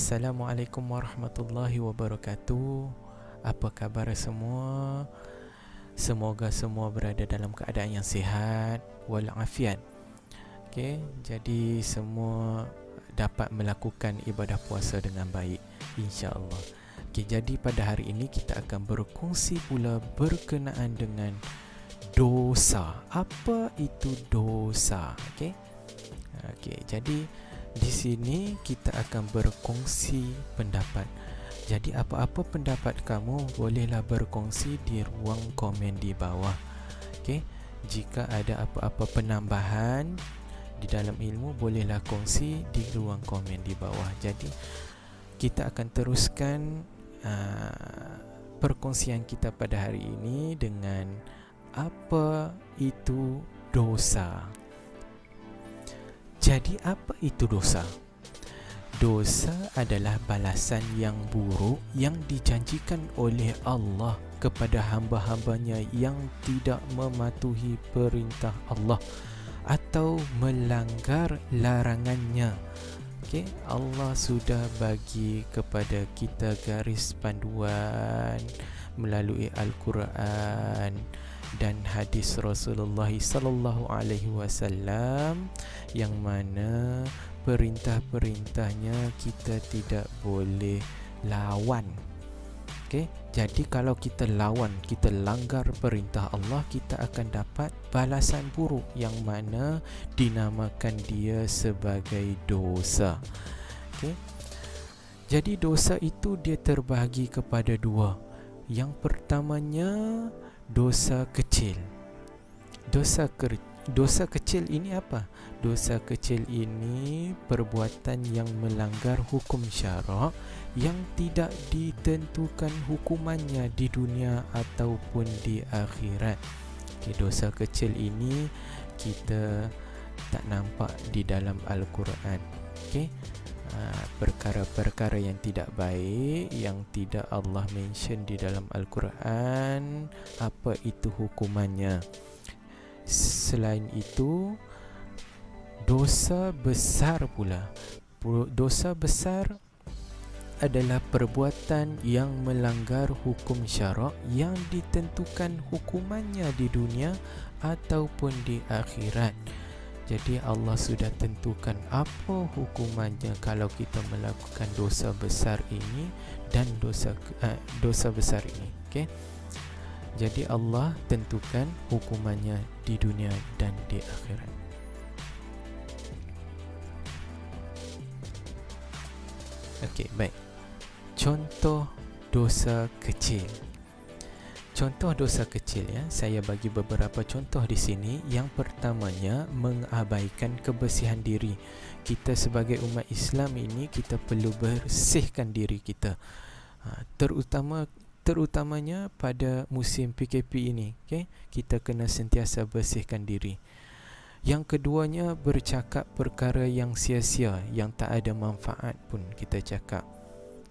Assalamualaikum warahmatullahi wabarakatuh. Apa khabar semua? Semoga semua berada dalam keadaan yang sihat walafiat. Okey, jadi semua dapat melakukan ibadah puasa dengan baik, insya-Allah. Okey, jadi pada hari ini kita akan berkongsi pula berkenaan dengan dosa. Apa itu dosa? Okey. Okey, jadi di sini kita akan berkongsi pendapat. Jadi apa-apa pendapat kamu bolehlah berkongsi di ruang komen di bawah. Okey. Jika ada apa-apa penambahan di dalam ilmu bolehlah kongsi di ruang komen di bawah. Jadi kita akan teruskan perkongsian kita pada hari ini dengan apa itu dosa. Jadi apa itu dosa? Dosa adalah balasan yang buruk yang dijanjikan oleh Allah kepada hamba-hambanya yang tidak mematuhi perintah Allah atau melanggar larangannya. Okay? Allah sudah bagi kepada kita garis panduan melalui Al-Quran dan hadis Rasulullah sallallahu alaihi wasallam yang mana perintah-perintahnya kita tidak boleh lawan. Okey, jadi kalau kita lawan, kita langgar perintah Allah, kita akan dapat balasan buruk yang mana dinamakan dia sebagai dosa. Okey. Jadi dosa itu dia terbahagi kepada dua. Yang pertamanya dosa kecil. Dosa kecil ini apa? Dosa kecil ini perbuatan yang melanggar hukum syarak yang tidak ditentukan hukumannya di dunia ataupun di akhirat. Okay, dosa kecil ini kita tak nampak di dalam Al-Quran. Okay? Perkara-perkara yang tidak baik yang tidak Allah mention di dalam Al-Quran, apa itu hukumannya. Selain itu, dosa besar pula. Dosa besar adalah perbuatan yang melanggar hukum syarak yang ditentukan hukumannya di dunia ataupun di akhirat. Jadi Allah sudah tentukan apa hukumannya kalau kita melakukan dosa besar ini dan dosa besar ini. Okey. Jadi Allah tentukan hukumannya di dunia dan di akhirat. Okey, baik. Contoh dosa kecil. Contoh dosa kecil ya, saya bagi beberapa contoh di sini. Yang pertamanya mengabaikan kebersihan diri. Kita sebagai umat Islam ini kita perlu bersihkan diri kita. Terutamanya pada musim PKP ini, okay? Kita kena sentiasa bersihkan diri. Yang keduanya bercakap perkara yang sia-sia, yang tak ada manfaat pun kita cakap.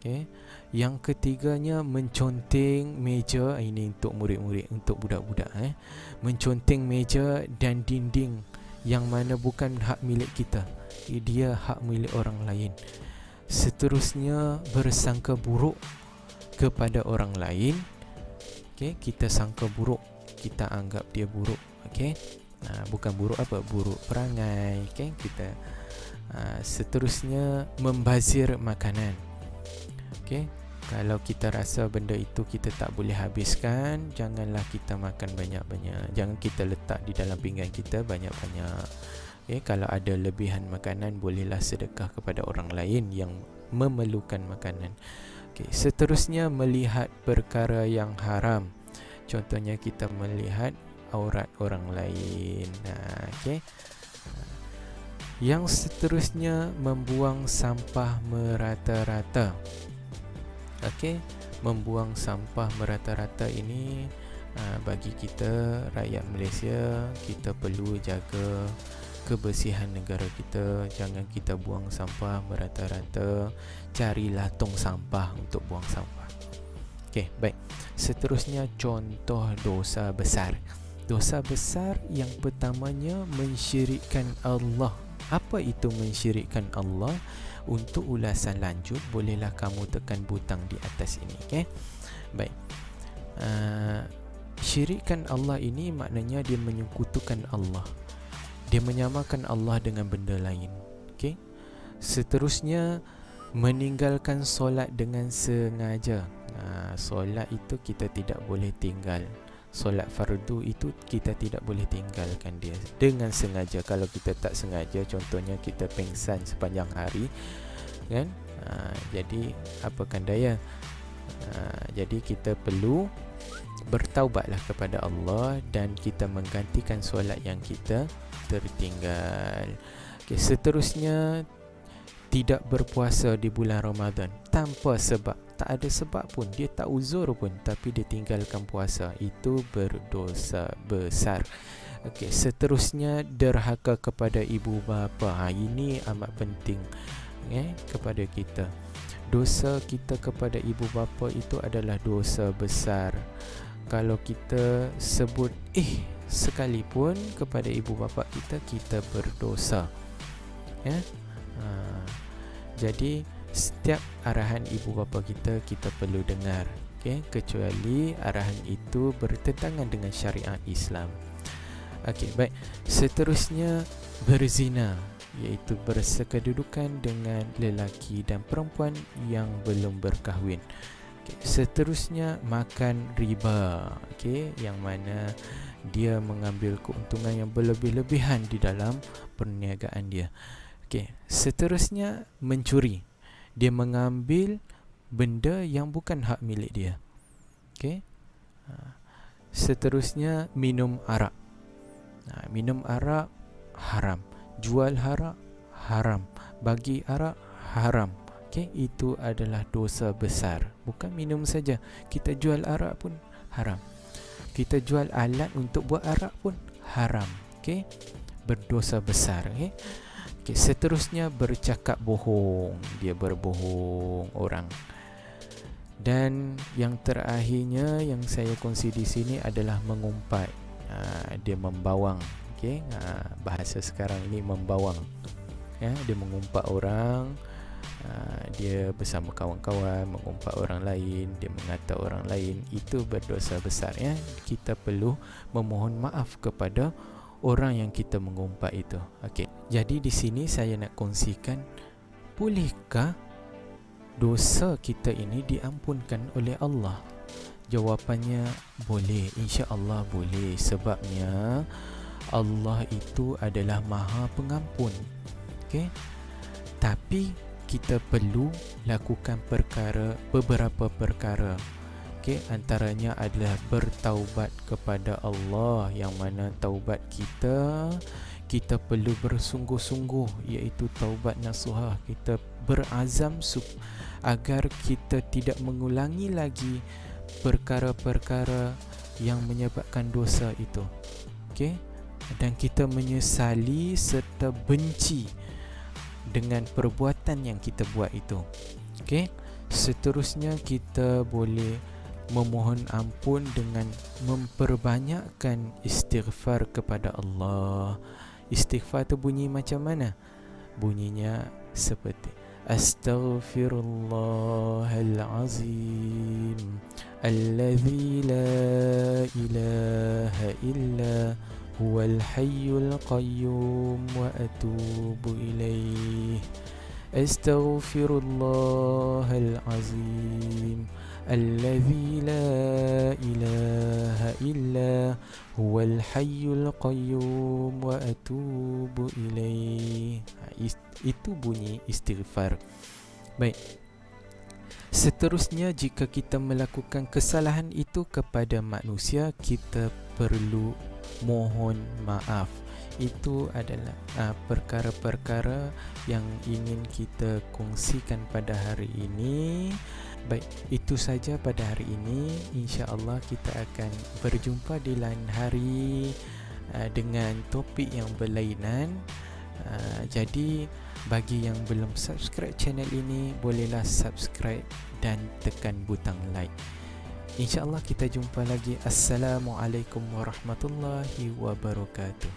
Okay. Yang ketiganya menconteng meja, ini untuk murid-murid, untuk budak-budak menconteng meja dan dinding yang mana bukan hak milik kita, dia hak milik orang lain. Seterusnya bersangka buruk kepada orang lain. Okay. Kita sangka buruk, kita anggap dia buruk. Okay. Bukan buruk apa, buruk perangai. Okay. Kita seterusnya membazir makanan. Okay. Kalau kita rasa benda itu kita tak boleh habiskan, janganlah kita makan banyak-banyak. Jangan kita letak di dalam pinggan kita banyak-banyak. Okay. Kalau ada lebihan makanan, bolehlah sedekah kepada orang lain yang memerlukan makanan. Okay. Seterusnya melihat perkara yang haram. Contohnya kita melihat aurat orang lain. Okay. Yang seterusnya membuang sampah merata-rata. Okey, membuang sampah merata-rata ini bagi kita rakyat Malaysia, kita perlu jaga kebersihan negara kita. Jangan kita buang sampah merata-rata. Carilah tong sampah untuk buang sampah. Okey, baik. Seterusnya contoh dosa besar. Dosa besar yang pertamanya mensyirikkan Allah Apa itu mensyirikkan Allah? Untuk ulasan lanjut, bolehlah kamu tekan butang di atas ini. Okay? Baik. Syirikkan Allah ini maknanya dia menyekutukan Allah. Dia menyamakan Allah dengan benda lain. Okay? Seterusnya, meninggalkan solat dengan sengaja. Solat itu kita tidak boleh tinggal. Solat fardu itu kita tidak boleh tinggalkan dia dengan sengaja. Kalau kita tak sengaja, contohnya kita pengsan sepanjang hari, kan? Jadi apakan daya? Jadi kita perlu bertaubatlah kepada Allah dan kita menggantikan solat yang kita tertinggal. Okay, seterusnya, tidak berpuasa di bulan Ramadan tanpa sebab. Tak ada sebab pun, dia tak uzur pun, tapi dia tinggalkan puasa, itu berdosa besar. Okey, seterusnya, derhaka kepada ibu bapa. Ini amat penting kepada kita. Dosa kita kepada ibu bapa itu adalah dosa besar. Kalau kita sebut sekalipun kepada ibu bapa kita, kita berdosa. Jadi setiap arahan ibu bapa kita, kita perlu dengar, okay? Kecuali arahan itu bertentangan dengan syariat Islam. Okey, baik. Seterusnya, berzina, iaitu bersekedudukan dengan lelaki dan perempuan yang belum berkahwin. Okay. Seterusnya, makan riba, okay? Yang mana dia mengambil keuntungan yang berlebih-lebihan di dalam perniagaan dia. Okay. Seterusnya, mencuri. Dia mengambil benda yang bukan hak milik dia. Okay? Seterusnya, minum arak. Minum arak haram. Jual arak haram. Bagi arak haram. Okay? Itu adalah dosa besar. Bukan minum saja, kita jual arak pun haram. Kita jual alat untuk buat arak pun haram. Okay? Berdosa besar. Okay? Okay, seterusnya, bercakap bohong. Dia berbohong orang. Dan yang terakhirnya yang saya kongsi di sini adalah mengumpat. Dia membawang. Okay? Bahasa sekarang ini membawang. Dia mengumpat orang. Dia bersama kawan-kawan mengumpat orang lain. Dia mengata orang lain. Itu berdosa besar. Kita perlu memohon maaf kepada orang yang kita mengumpat itu. Okey. Jadi di sini saya nak kongsikan, bolehkah dosa kita ini diampunkan oleh Allah? Jawapannya boleh, insya-Allah boleh. Sebabnya Allah itu adalah Maha Pengampun. Okey. Tapi kita perlu lakukan beberapa perkara. Okay, antaranya adalah bertaubat kepada Allah, yang mana taubat kita perlu bersungguh-sungguh, iaitu taubat nasuhah. Kita berazam agar kita tidak mengulangi lagi perkara-perkara yang menyebabkan dosa itu. Okay? Dan kita menyesali serta benci dengan perbuatan yang kita buat itu. Okay? Seterusnya, kita boleh memohon ampun dengan memperbanyakkan istighfar kepada Allah. Istighfar tu bunyi macam mana? Bunyinya seperti Astaghfirullahalazim alladzi la ilaha illa huwal hayyul qayyum wa atubu ilaih. Astaghfirullahalazim alladzi la ilaha illa huwal hayyul qayyum wa atubu ilaih. Itu bunyi istighfar. Baik. Seterusnya, jika kita melakukan kesalahan itu kepada manusia, kita perlu mohon maaf. Itu adalah perkara-perkara yang ingin kita kongsikan pada hari ini. Baik, itu saja pada hari ini. InsyaAllah kita akan berjumpa di lain hari dengan topik yang berlainan. Jadi bagi yang belum subscribe channel ini, bolehlah subscribe dan tekan butang like. InsyaAllah kita jumpa lagi. Assalamualaikum warahmatullahi wabarakatuh.